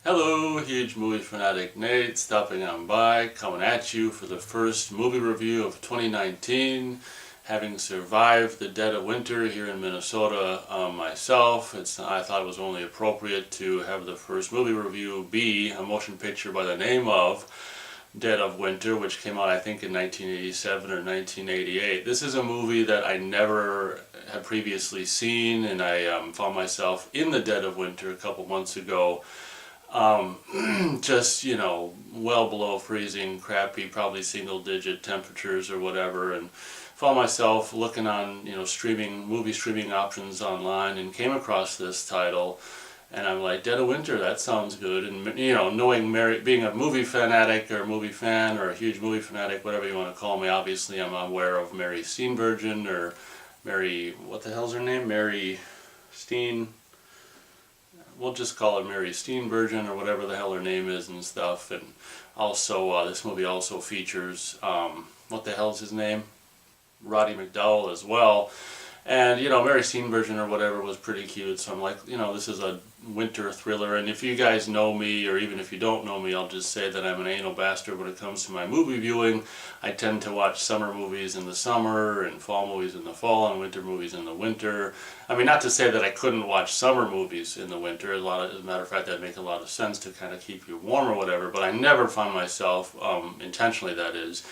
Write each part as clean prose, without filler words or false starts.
Hello, huge movie fanatic Nate, stopping on by, coming at you for the first movie review of 2019. Having survived the dead of winter here in Minnesota myself, I thought it was only appropriate to have the first movie review be a motion picture by the name of Dead of Winter, which came out I think in 1987 or 1988. This is a movie that I never had previously seen, and I found myself in the dead of winter a couple months ago. Just, well below freezing, crappy, probably single digit temperatures or whatever, and found myself looking on, movie streaming options online and came across this title. And I'm like, Dead of Winter, that sounds good. And, knowing being a movie fanatic or a movie fan or a huge movie fanatic, whatever you want to call me, obviously I'm aware of Mary Steenburgen or Mary, what the hell's her name? Mary Steen, we'll just call her Mary Steenburgen or whatever the hell her name is and stuff. And also, this movie also features, what the hell's his name? Roddy McDowall as well. And, Mary Steenburgen or whatever was pretty cute. So I'm like, this is a winter thriller. And if you guys know me, or even if you don't know me, I'll just say that I'm an anal bastard when it comes to my movie viewing. I tend to watch summer movies in the summer, and fall movies in the fall, and winter movies in the winter. I mean, not to say that I couldn't watch summer movies in the winter. As a matter of fact, that'd make a lot of sense to kind of keep you warm or whatever. But I never found myself, intentionally that is,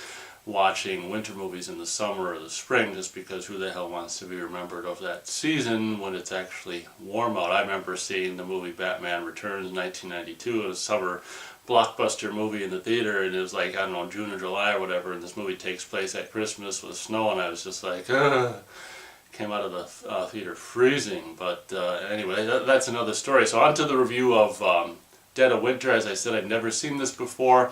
watching winter movies in the summer or the spring, just because who the hell wants to be remembered of that season when it's actually warm out. I remember seeing the movie Batman Returns in 1992, a summer blockbuster movie in the theater, and it was like, I don't know, June or July or whatever, and this movie takes place at Christmas with snow, and I was just like, ugh. Came out of the theater freezing. But anyway, that's another story. So on to the review of Dead of Winter. As I said, I'd never seen this before.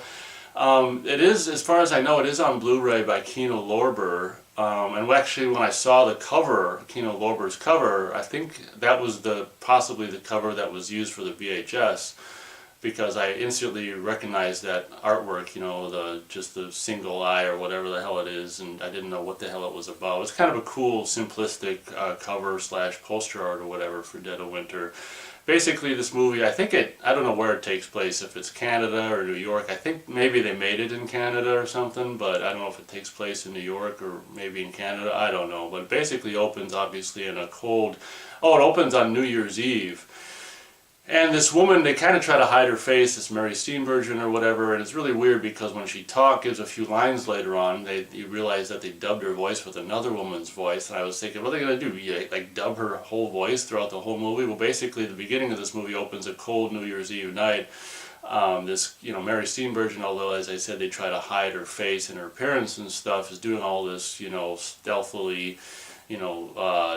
It is, as far as I know, it is on Blu-ray by Kino Lorber. And actually, when I saw the cover, Kino Lorber's cover, I think that was possibly the cover that was used for the VHS, because I instantly recognized that artwork, just the single eye or whatever the hell it is, and I didn't know what the hell it was about. It was kind of a cool, simplistic cover / poster art or whatever for Dead of Winter. Basically, this movie, I don't know where it takes place, if it's Canada or New York. I think maybe they made it in Canada or something, but I don't know if it takes place in New York or maybe in Canada. I don't know. But it basically opens, obviously, in a cold... Oh, it opens on New Year's Eve. And this woman, they kind of try to hide her face, this Mary Steenburgen or whatever, and it's really weird because when she gives a few lines later on, you realize that they dubbed her voice with another woman's voice, and I was thinking, what are they going to do? Like dub her whole voice throughout the whole movie? Well, basically, the beginning of this movie opens a cold New Year's Eve night. Mary Steenburgen, although, as I said, they try to hide her face and her appearance and stuff, is doing all this, stealthily,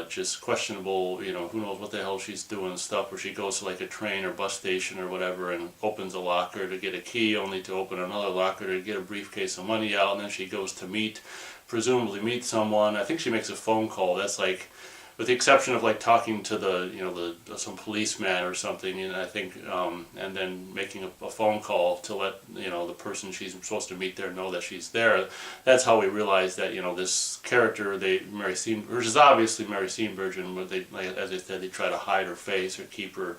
just questionable, who knows what the hell she's doing stuff, where she goes to like a train or bus station or whatever and opens a locker to get a key, only to open another locker to get a briefcase of money out, and then she goes to presumably meet someone. I think she makes a phone call. That's like, with the exception of like talking to some policeman or something, I think, and then making a phone call to let the person she's supposed to meet there know that she's there. That's how we realize that this character, Mary Steenburgen, which is obviously Mary Steenburgen, but as I said, they try to hide her face or keep her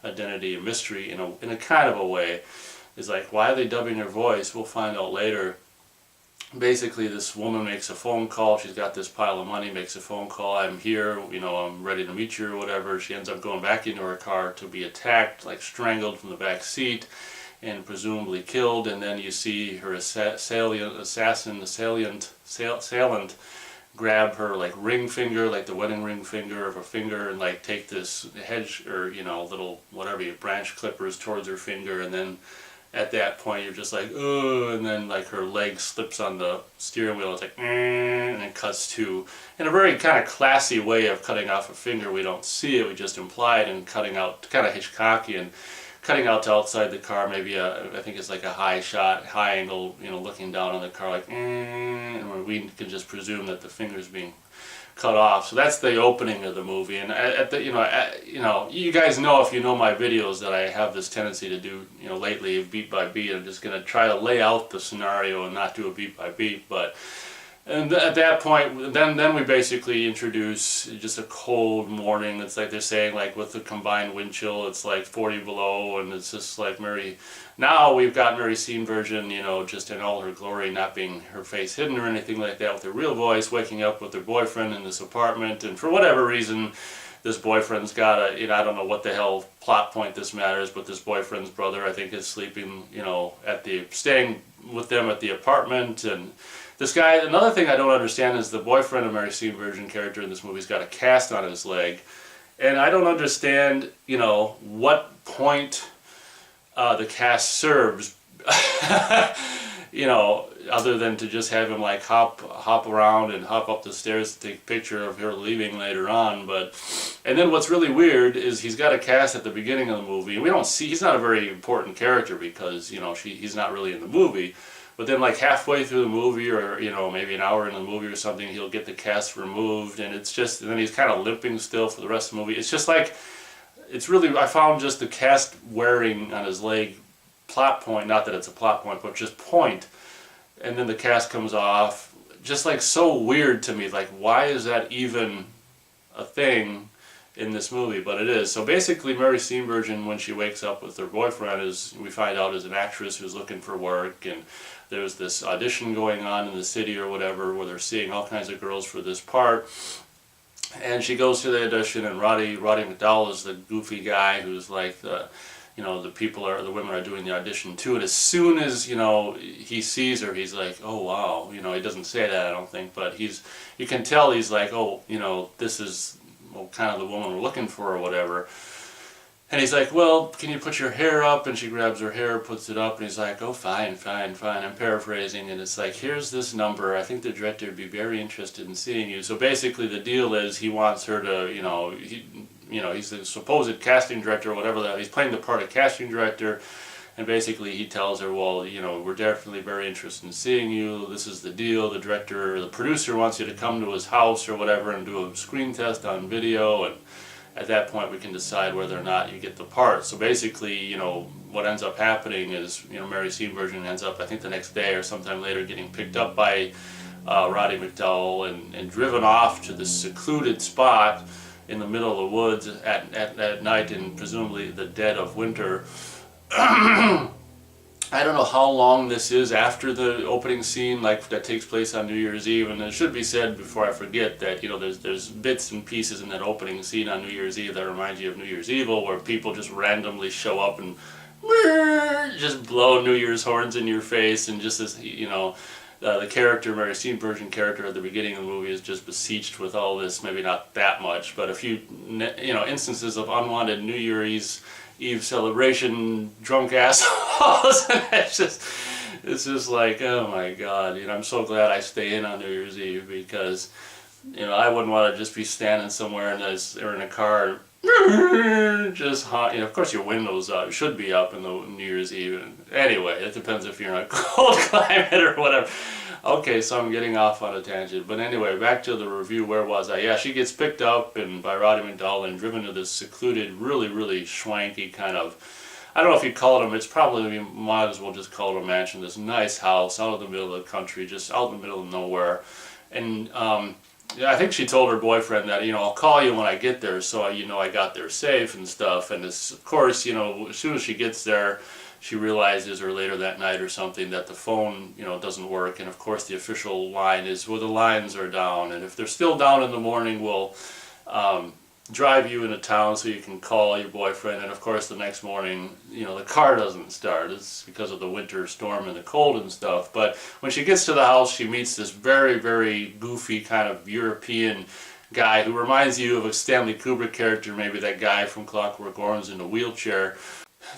identity a mystery in a kind of a way. Is like, why are they dubbing her voice? We'll find out later. Basically, this woman makes a phone call. She's got this pile of money, makes a phone call. I'm here, I'm ready to meet you or whatever. She ends up going back into her car to be attacked, like strangled from the back seat and presumably killed. And then you see her assailant grab her like ring finger, like the wedding ring finger of her finger, and like take this hedge or, little whatever, branch clippers towards her finger, and then at that point you're just like, oh, and then like her leg slips on the steering wheel. It's like, and it cuts to, in a very kind of classy way of cutting off a finger. We don't see it, we just imply it, and cutting out, kind of Hitchcockian, cutting out to outside the car, maybe I think it's like a high shot, high angle, looking down on the car, like, and we can just presume that the finger's being cut off. So that's the opening of the movie. And you guys know, if you know my videos, that I have this tendency to do, lately, beat by beat. I'm just going to try to lay out the scenario and not do a beat by beat, but And at that point, then we basically introduce just a cold morning. It's like they're saying, like with the combined wind chill, it's like 40 below, and it's just like Mary. Now we've got Mary Steenburgen, you know, just in all her glory, not being her face hidden or anything like that, with her real voice, waking up with her boyfriend in this apartment, and for whatever reason, this boyfriend's got a, you know, I don't know what the hell plot point this matters, but this boyfriend's brother, I think, is sleeping, you know, staying with them at the apartment, and this guy, another thing I don't understand is the boyfriend of Mary Steenburgen character in this movie's got a cast on his leg. And I don't understand, you know, what point the cast serves, you know, other than to just have him like hop around and hop up the stairs to take a picture of her leaving later on. And then what's really weird is he's got a cast at the beginning of the movie, and we don't see, he's not a very important character because, you know, he's not really in the movie. But then like halfway through the movie, or, you know, maybe an hour in the movie or something, he'll get the cast removed, and it's just, and then he's kind of limping still for the rest of the movie. It's just like, it's really, I found just the cast wearing on his leg plot point, not that it's a plot point, but just point, and then the cast comes off, just like so weird to me. Like, why is that even a thing in this movie? But it is. So basically Mary Steenburgen, when she wakes up with her boyfriend, is, we find out, is an actress who's looking for work, and there's this audition going on in the city or whatever where they're seeing all kinds of girls for this part. And she goes to the audition, and Roddy McDowall is the goofy guy who's like the, you know, the women are doing the audition too. And as soon as, you know, he sees her, he's like, oh wow, you know, he doesn't say that, I don't think, but you can tell he's like, oh, you know, this is, well, kind of the woman we're looking for or whatever. And he's like, well, can you put your hair up? And she grabs her hair, puts it up, and he's like, oh, fine. I'm paraphrasing, and it's like, here's this number. I think the director would be very interested in seeing you. So basically the deal is he wants her to, you know, he's the supposed casting director or whatever that. He's playing the part of casting director, and basically he tells her, well, you know, we're definitely very interested in seeing you. This is the deal. The director or the producer wants you to come to his house or whatever and do a screen test on video, and at that point we can decide whether or not you get the part. So basically, you know, what ends up happening is, you know, Mary Steenburgen ends up, I think the next day or sometime later, getting picked up by Roddy McDowall and driven off to this secluded spot in the middle of the woods at night, in presumably the dead of winter. I don't know how long this is after the opening scene, like that takes place on New Year's Eve, and it should be said before I forget that, you know, there's bits and pieces in that opening scene on New Year's Eve that remind you of New Year's Evil, where people just randomly show up and just blow New Year's horns in your face, and just this, you know, the character, Mary Steenburgen character at the beginning of the movie is just besieged with all this, maybe not that much, but a few, you know, instances of unwanted New Year's Eve celebration, drunk assholes, and it's just like, oh my God, you know, I'm so glad I stay in on New Year's Eve, because, you know, I wouldn't want to just be standing somewhere or in a car, just hot, you know, of course your windows should be up in the New Year's Eve, and anyway, it depends if you're in a cold climate or whatever. Okay, so I'm getting off on a tangent, but anyway, back to the review. Where was I? Yeah, she gets picked up by Roddy McDowall and driven to this secluded, really, really schwanky kind of, I don't know if you call it it's probably, you might as well just call it a mansion, this nice house out of the middle of the country, just out in the middle of nowhere. And yeah, I think she told her boyfriend that, you know, I'll call you when I get there, so you know I got there safe and stuff. And this, of course, you know, as soon as she gets there, she realizes, or later that night or something, that the phone, you know, doesn't work. And of course the official line is, well, the lines are down, and if they're still down in the morning, we'll drive you into town so you can call your boyfriend. And of course the next morning, you know, the car doesn't start. It's because of the winter storm and the cold and stuff. But when she gets to the house, she meets this very, very goofy kind of European guy who reminds you of a Stanley Kubrick character, maybe that guy from Clockwork Orange in a wheelchair.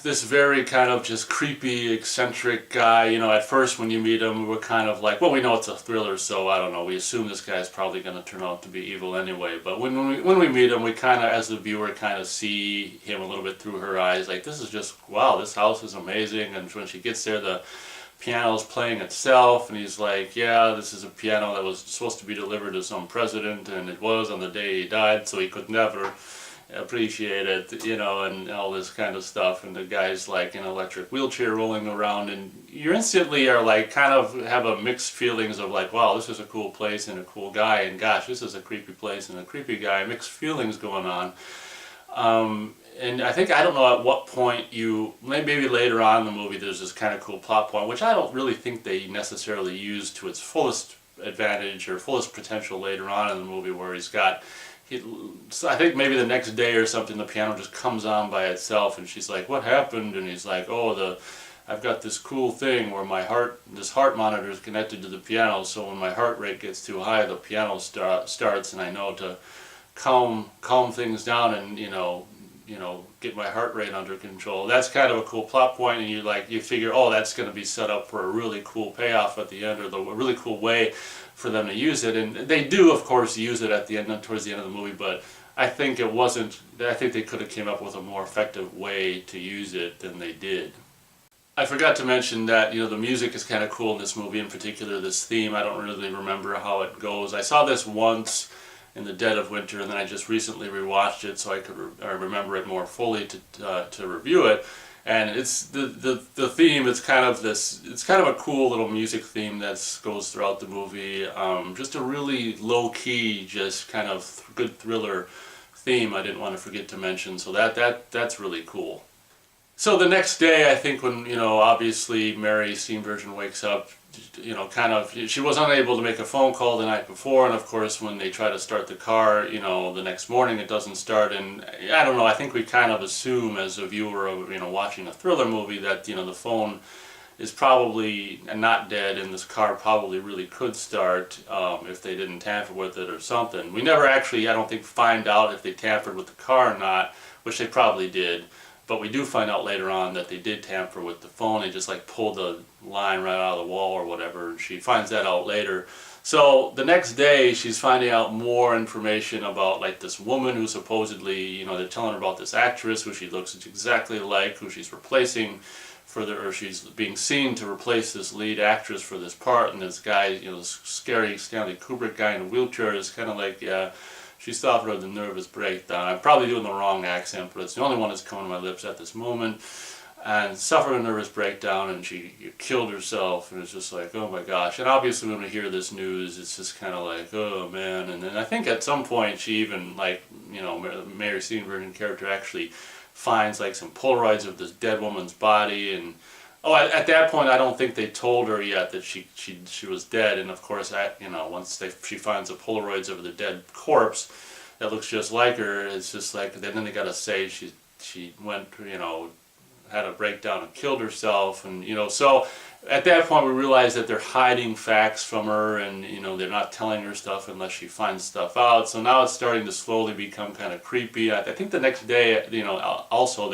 This very kind of just creepy, eccentric guy. You know, at first when you meet him, we're kind of like, well, we know it's a thriller, so I don't know, we assume this guy's probably going to turn out to be evil anyway. But when we meet him, we kind of, as the viewer, kind of see him a little bit through her eyes. Like, this is just, wow, this house is amazing. And when she gets there, the piano's playing itself, and he's like, yeah, this is a piano that was supposed to be delivered to some president, and it was on the day he died, so he could never, appreciate it, you know, and all this kind of stuff. And the guy's like in an electric wheelchair rolling around, and you instantly are like kind of have a mixed feelings of like, wow, this is a cool place and a cool guy, and gosh, this is a creepy place and a creepy guy. Mixed feelings going on. And I think, I don't know at what point maybe later on in the movie there's this kind of cool plot point, which I don't really think they necessarily use to its fullest advantage or fullest potential later on in the movie, where I think maybe the next day or something, the piano just comes on by itself, and she's like, what happened? And he's like, oh, I've got this cool thing where this heart monitor is connected to the piano, so when my heart rate gets too high, the piano starts, and I know to calm things down and, you know, get my heart rate under control. That's kind of a cool plot point, and you figure, oh, that's going to be set up for a really cool payoff at the end, or a really cool way for them to use it. And they do, of course, use it at the end, towards the end of the movie, but I think they could have came up with a more effective way to use it than they did. I forgot to mention that, you know, the music is kind of cool in this movie, in particular this theme. I don't really remember how it goes. I saw this once in the dead of winter, and then I just recently rewatched it so I could remember it more fully to review it. And it's the theme. It's kind of a cool little music theme that goes throughout the movie. Just a really low key, just kind of good thriller theme. I didn't want to forget to mention. So that's really cool. So the next day, I think, when, you know, obviously Mary Steenburgen wakes up, you know, she was unable to make a phone call the night before, and of course when they try to start the car, you know, the next morning it doesn't start. And I don't know, I think we kind of assume as a viewer of, you know, watching a thriller movie that, you know, the phone is probably not dead, and this car probably really could start if they didn't tamper with it or something. We never actually, I don't think, find out if they tampered with the car or not, which they probably did. But we do find out later on that they did tamper with the phone. They just like pulled the line right out of the wall or whatever, and she finds that out later. So the next day she's finding out more information about like this woman who supposedly, you know, they're telling her about this actress who she looks exactly like, who she's replacing or she's being seen to replace this lead actress for this part. And this guy, you know, this scary Stanley Kubrick guy in a wheelchair is kind of like, yeah, she suffered a nervous breakdown. I'm probably doing the wrong accent, but it's the only one that's coming to my lips at this moment. And suffered a nervous breakdown, and she killed herself, and it's just like, oh my gosh. And obviously when we hear this news, it's just kind of like, oh man. And then I think at some point she even, like, you know, Mary Steenburgen character actually finds like some Polaroids of this dead woman's body. And oh, at that point I don't think they told her yet that she was dead. And of course, you know, once she finds the Polaroids of the dead corpse that looks just like her, it's just like, then they gotta say she went, you know, had a breakdown and killed herself. And, you know, so at that point we realize that they're hiding facts from her, and, you know, they're not telling her stuff unless she finds stuff out. So now it's starting to slowly become kind of creepy. I think the next day, you know, also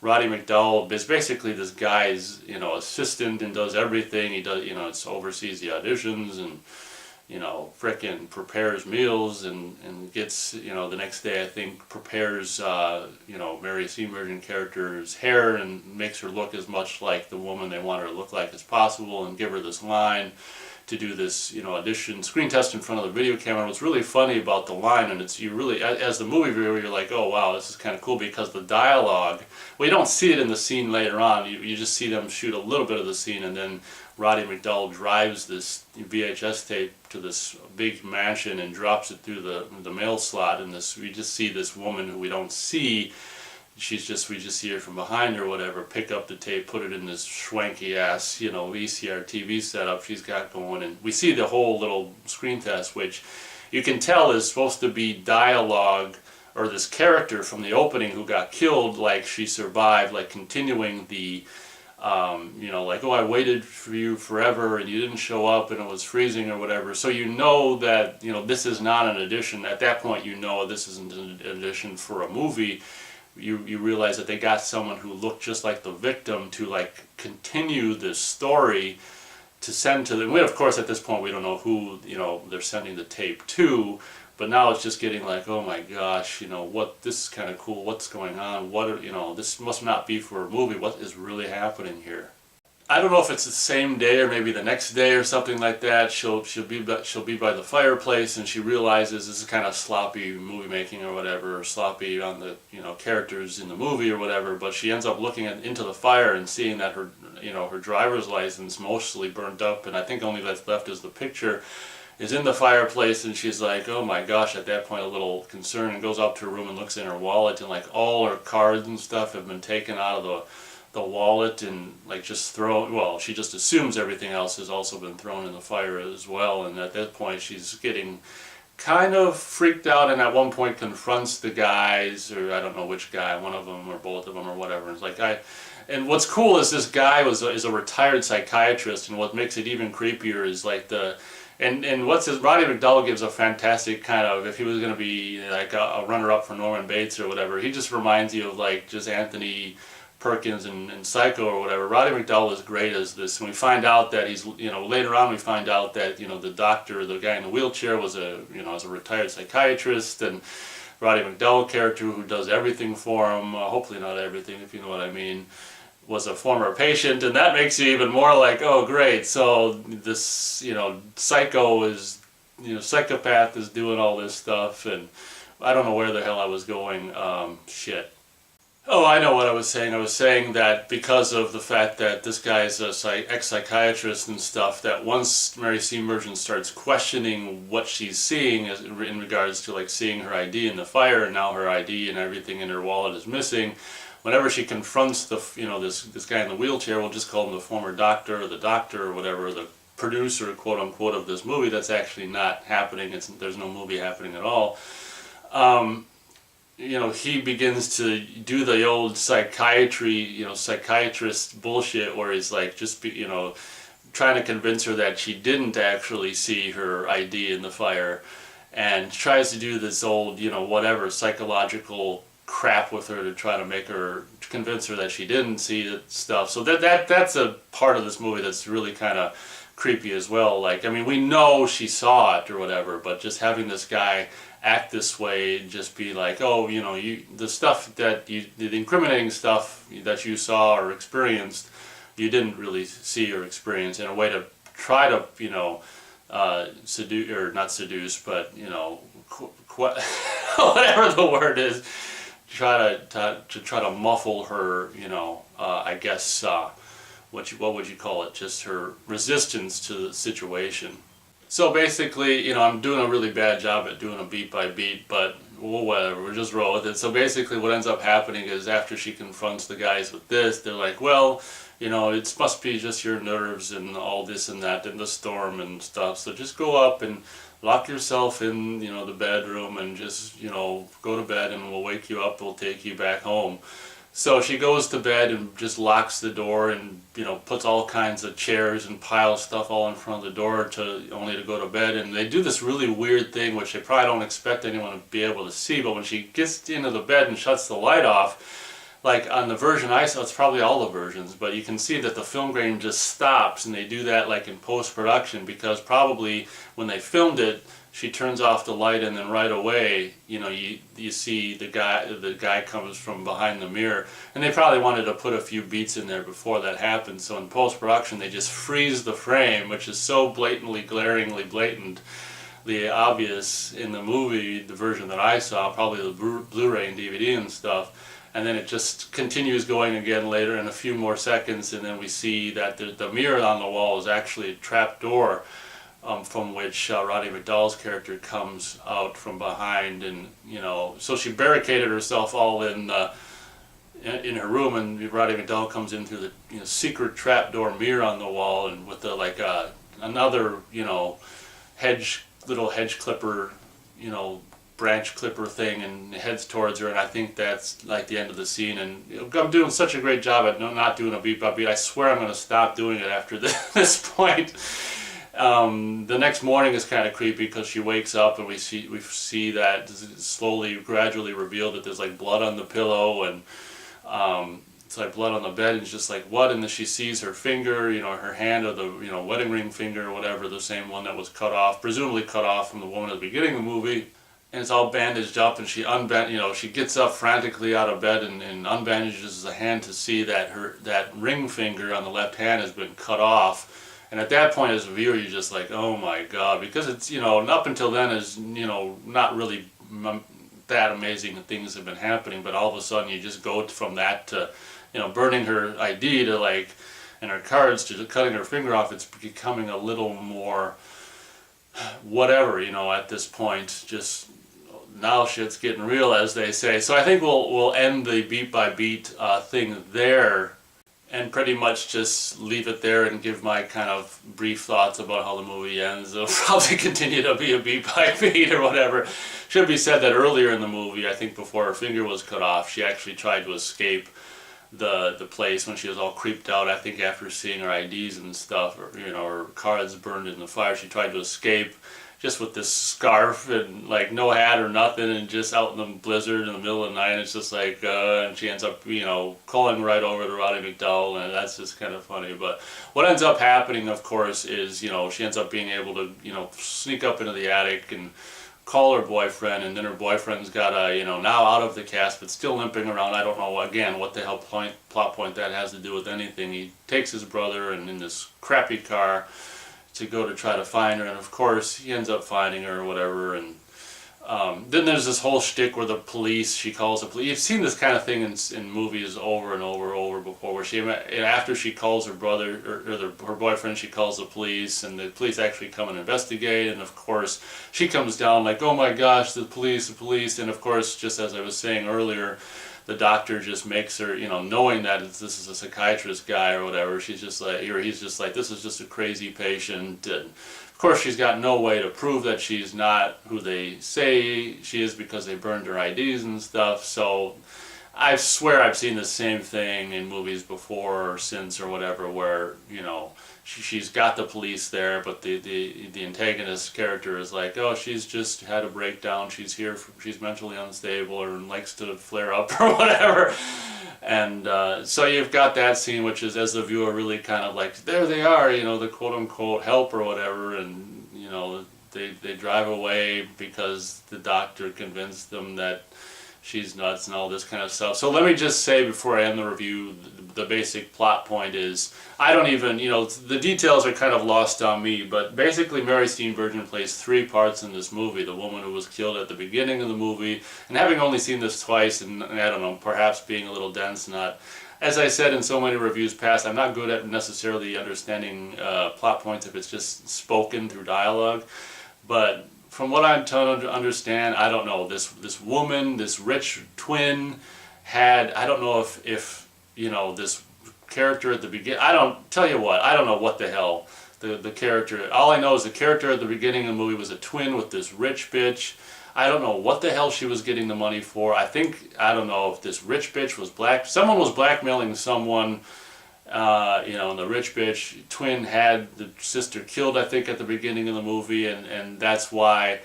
Roddy McDowall is basically this guy's, you know, assistant and does everything. He does, you know, oversees the auditions and, you know, frickin' prepares meals and gets, you know, the next day I think prepares, you know, Mary Steenburgen character's hair and makes her look as much like the woman they want her to look like as possible, and give her this line to do this, you know, audition screen test in front of the video camera. What's really funny about the line, and it's, you really, as the movie viewer, you're like, oh wow, this is kind of cool, because the dialogue, well, you don't see it in the scene later on, you just see them shoot a little bit of the scene, and then Roddy McDowall drives this VHS tape to this big mansion and drops it through the mail slot, and we just see this woman who we don't see. We just see her from behind or whatever, pick up the tape, put it in this schwanky ass, you know, VCR TV setup she's got going, and we see the whole little screen test, which you can tell is supposed to be dialogue, or this character from the opening who got killed, like she survived, like continuing the, you know, like, oh, I waited for you forever and you didn't show up and it was freezing or whatever. So you know that, you know, this is not an audition. At that point you know this isn't an audition for a movie. You realize that they got someone who looked just like the victim to like continue this story to send to them. Of course at this point we don't know who, you know, they're sending the tape to, but now it's just getting like, oh my gosh, you know, this is kind of cool, what's going on, you know, this must not be for a movie, what is really happening here? I don't know if it's the same day or maybe the next day or something like that. She'll be by the fireplace, and she realizes this is kind of sloppy movie making or whatever, or sloppy on the characters in the movie or whatever. But she ends up looking into the fire and seeing that her driver's license mostly burnt up, and I think only that's left is the picture is in the fireplace. And she's like, oh my gosh, at that point a little concerned, and goes up to her room and looks in her wallet, and like all her cards and stuff have been taken out of the wallet and like just thrown. Well, she just assumes everything else has also been thrown in the fire as well, and at that point she's getting kind of freaked out, and at one point confronts the guys, or I don't know which guy, one of them or both of them or whatever. And it's like, and what's cool is this guy is a retired psychiatrist, and what makes it even creepier is like and what's his, Roddy McDowall gives a fantastic kind of, if he was going to be like a runner-up for Norman Bates or whatever, he just reminds you of like just Anthony Perkins and Psycho or whatever. Roddy McDowall is great as this, and we find out that he's, later on we find out that, the doctor, the guy in the wheelchair was is a retired psychiatrist, and Roddy McDowall character who does everything for him, hopefully not everything if you know what I mean, was a former patient, and that makes you even more like, oh great, so this, psycho is, psychopath is doing all this stuff, and I don't know where the hell I was going, shit. Oh, I know what I was saying. I was saying that because of the fact that this guy is a ex-psychiatrist and stuff, that once Mary Steenburgen starts questioning what she's seeing in regards to like seeing her ID in the fire, and now her ID and everything in her wallet is missing, whenever she confronts this guy in the wheelchair, we'll just call him the former doctor or the doctor or whatever, the producer, quote unquote, of this movie, that's actually not happening. There's no movie happening at all. He begins to do the old psychiatrist bullshit where he's like trying to convince her that she didn't actually see her ID in the fire, and tries to do this old, whatever psychological crap with her to try to convince her that she didn't see the stuff. So that's a part of this movie that's really kind of creepy as well. Like, I mean, we know she saw it or whatever, but just having this guy act this way, just be like, oh, the stuff the incriminating stuff that you saw or experienced, you didn't really see or experience, in a way to try to, seduce, or not seduce, but, whatever the word is, try to muffle her, I guess, what would you call it, just her resistance to the situation. So basically, I'm doing a really bad job at doing a beat by beat, but whatever, we'll just roll with it. So basically what ends up happening is after she confronts the guys with this, they're like, well, it must be just your nerves and all this and that and the storm and stuff, so just go up and lock yourself in, the bedroom, and just, go to bed, and we'll wake you up, we'll take you back home. So she goes to bed and just locks the door, and puts all kinds of chairs and piles stuff all in front of the door only to go to bed. And they do this really weird thing which they probably don't expect anyone to be able to see, but when she gets into the bed and shuts the light off, like on the version I saw, it's probably all the versions, but you can see that the film grain just stops, and they do that like in post-production, because probably when they filmed it, she turns off the light, and then right away, you see the guy comes from behind the mirror, and they probably wanted to put a few beats in there before that happened. So in post-production, they just freeze the frame, which is so blatantly, glaringly blatantly obvious in the movie, the version that I saw, probably the Blu-ray and DVD and stuff. And then it just continues going again later in a few more seconds, and then we see that the mirror on the wall is actually a trap door, from which Roddy McDowall's character comes out from behind, and so she barricaded herself all in her room, and Roddy McDowall comes in through the secret trapdoor mirror on the wall, and with another little hedge clipper, branch clipper thing, and heads towards her, and I think that's like the end of the scene. And I'm doing such a great job at not doing a beat by beat. I swear I'm going to stop doing it after this point. The next morning is kind of creepy, because she wakes up and we see that slowly, gradually revealed that there's like blood on the pillow, and it's like blood on the bed, and it's just like, what? And then she sees her finger, her hand, or the wedding ring finger or whatever, the same one that was cut off, presumably cut off from the woman at the beginning of the movie. and it's all bandaged up, and she gets up frantically out of bed and unbandages the hand to see that that ring finger on the left hand has been cut off. And at that point, as a viewer, you're just like, oh my God, because it's, up until then is, not really that amazing that things have been happening, but all of a sudden you just go from that to, burning her ID to and her cards to cutting her finger off. It's becoming a little more whatever, at this point. Just now shit's getting real, as they say. So I think we'll end the beat by beat thing there, and pretty much just leave it there and give my kind of brief thoughts about how the movie ends. It'll probably continue to be a beat by beat or whatever. Should be said that earlier in the movie, I think before her finger was cut off, she actually tried to escape the place when she was all creeped out. I think after seeing her IDs and stuff, or her cards burned in the fire, she tried to escape just with this scarf and no hat or nothing, and just out in the blizzard in the middle of the night. It's just and she ends up calling right over to Roddy McDowall, and that's just kind of funny. But what ends up happening, of course, is she ends up being able to sneak up into the attic and call her boyfriend, and then her boyfriend's got a now out of the cast but still limping around. I don't know again what the hell plot point that has to do with anything. He takes his brother and in this crappy car to go to try to find her, and of course he ends up finding her or whatever. And then there's this whole shtick where she calls the police. You've seen this kind of thing in movies over and over before, where after she calls her brother or her boyfriend, she calls the police, and the police actually come and investigate, and of course she comes down like, oh my gosh, the police, and of course, just as I was saying earlier, the doctor just makes her, knowing that this is a psychiatrist guy or whatever, he's just like, this is just a crazy patient. And of course, she's got no way to prove that she's not who they say she is because they burned her IDs and stuff. So I swear I've seen the same thing in movies before or since or whatever, where, she's got the police there, but the antagonist character is like, oh, she's just had a breakdown, she's mentally unstable or likes to flare up or whatever. And so you've got that scene, which is, as the viewer, really kind of like, there they are, the quote-unquote help or whatever, and they drive away because the doctor convinced them that she's nuts and all this kind of stuff. So let me just say before I end the review, the basic plot point is, I don't even, the details are kind of lost on me, but basically Mary Steenburgen plays three parts in this movie. The woman who was killed at the beginning of the movie, and having only seen this twice, and I don't know, perhaps being a little dense, as I said in so many reviews past, I'm not good at necessarily understanding plot points if it's just spoken through dialogue, but from what I'm trying to understand, I don't know, this woman, this rich twin had, I don't know if this character at the beginning, I don't know what the hell the character, all I know is the character at the beginning of the movie was a twin with this rich bitch. I don't know what the hell she was getting the money for. I don't know if this rich bitch was someone was blackmailing someone, and the rich bitch twin had the sister killed, I think, at the beginning of the movie, and that's why,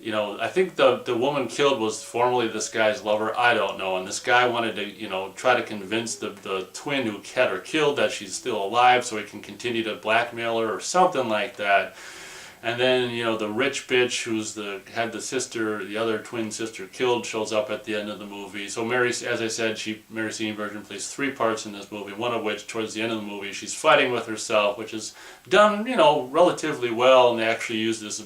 I think the woman killed was formerly this guy's lover, I don't know, and this guy wanted to, try to convince the twin who had her killed that she's still alive so he can continue to blackmail her or something like that. And then, the rich bitch who's had the other twin sister killed shows up at the end of the movie. So Mary, as I said, Mary Steenburgen plays three parts in this movie, one of which, towards the end of the movie, she's fighting with herself, which is done, relatively well, and they actually use this,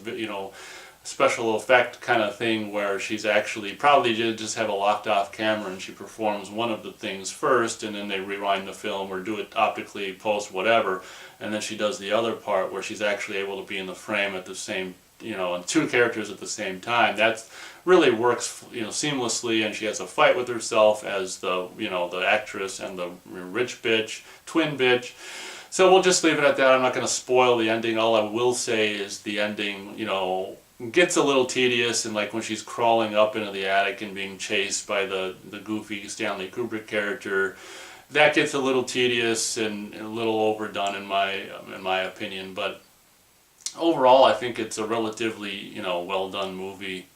special effect kind of thing where she's actually probably just have a locked off camera and she performs one of the things first, and then they rewind the film or do it optically, post, whatever, and then she does the other part where she's actually able to be in the frame at the same, and two characters at the same time. That really works, seamlessly, and she has a fight with herself as the actress and the rich bitch, twin bitch. So we'll just leave it at that. I'm not going to spoil the ending. All I will say is the ending, gets a little tedious, and like when she's crawling up into the attic and being chased by the goofy Stanley Kubrick character, that gets a little tedious and a little overdone in my opinion. But overall, I think it's a relatively well done movie.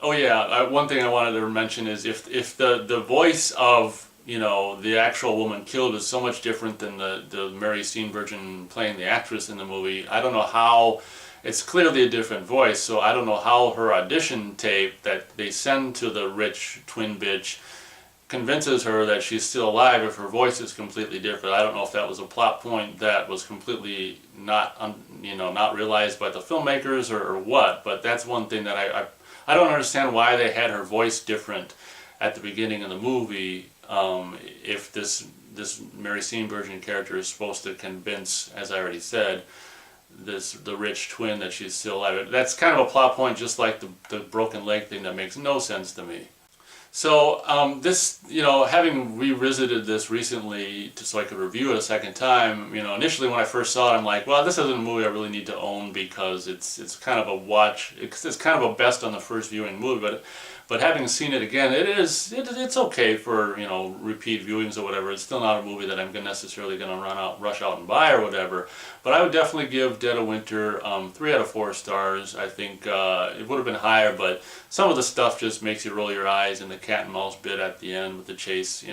Oh yeah, one thing I wanted to mention is if the voice of the actual woman killed is so much different than the Mary Steenburgen playing the actress in the movie. I don't know how, it's clearly a different voice, so I don't know how her audition tape that they send to the rich twin bitch convinces her that she's still alive if her voice is completely different. I don't know if that was a plot point that was completely not realized by the filmmakers or what, but that's one thing that I don't understand why they had her voice different at the beginning of the movie. If this Mary Steenburgen character is supposed to convince, as I already said, the rich twin that she's still alive. That's kind of a plot point, just like the broken leg thing, that makes no sense to me. So this, having revisited this recently so I could review it a second time, initially when I first saw it, I'm like, well, this isn't a movie I really need to own because it's kind of a watch. It's kind of a best on the first viewing movie, but having seen it again, it's okay for repeat viewings or whatever. It's still not a movie that I'm necessarily going to rush out and buy or whatever. But I would definitely give Dead of Winter 3 out of 4 stars. I think it would have been higher, but some of the stuff just makes you roll your eyes, and the cat and mouse bit at the end with the chase,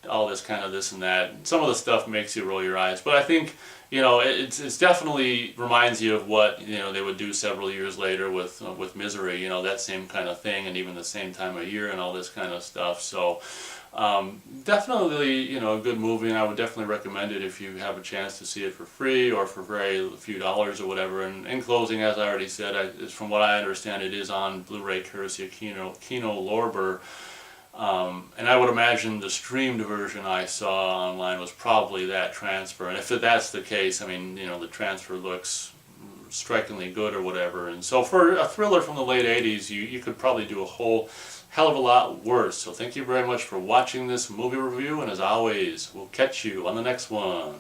all this kind of this and that. Some of the stuff makes you roll your eyes, but I think it's definitely reminds you of what they would do several years later with Misery, that same kind of thing, and even the same time of year and all this kind of stuff. So definitely a good movie, and I would definitely recommend it if you have a chance to see it for free or for very few dollars or whatever. And in closing, as I already said, from what I understand, it is on Blu-ray courtesy of Kino Lorber. And I would imagine the streamed version I saw online was probably that transfer. And if that's the case, I mean, the transfer looks strikingly good or whatever. And so for a thriller from the late 80s, you could probably do a whole hell of a lot worse. So thank you very much for watching this movie review. And as always, we'll catch you on the next one.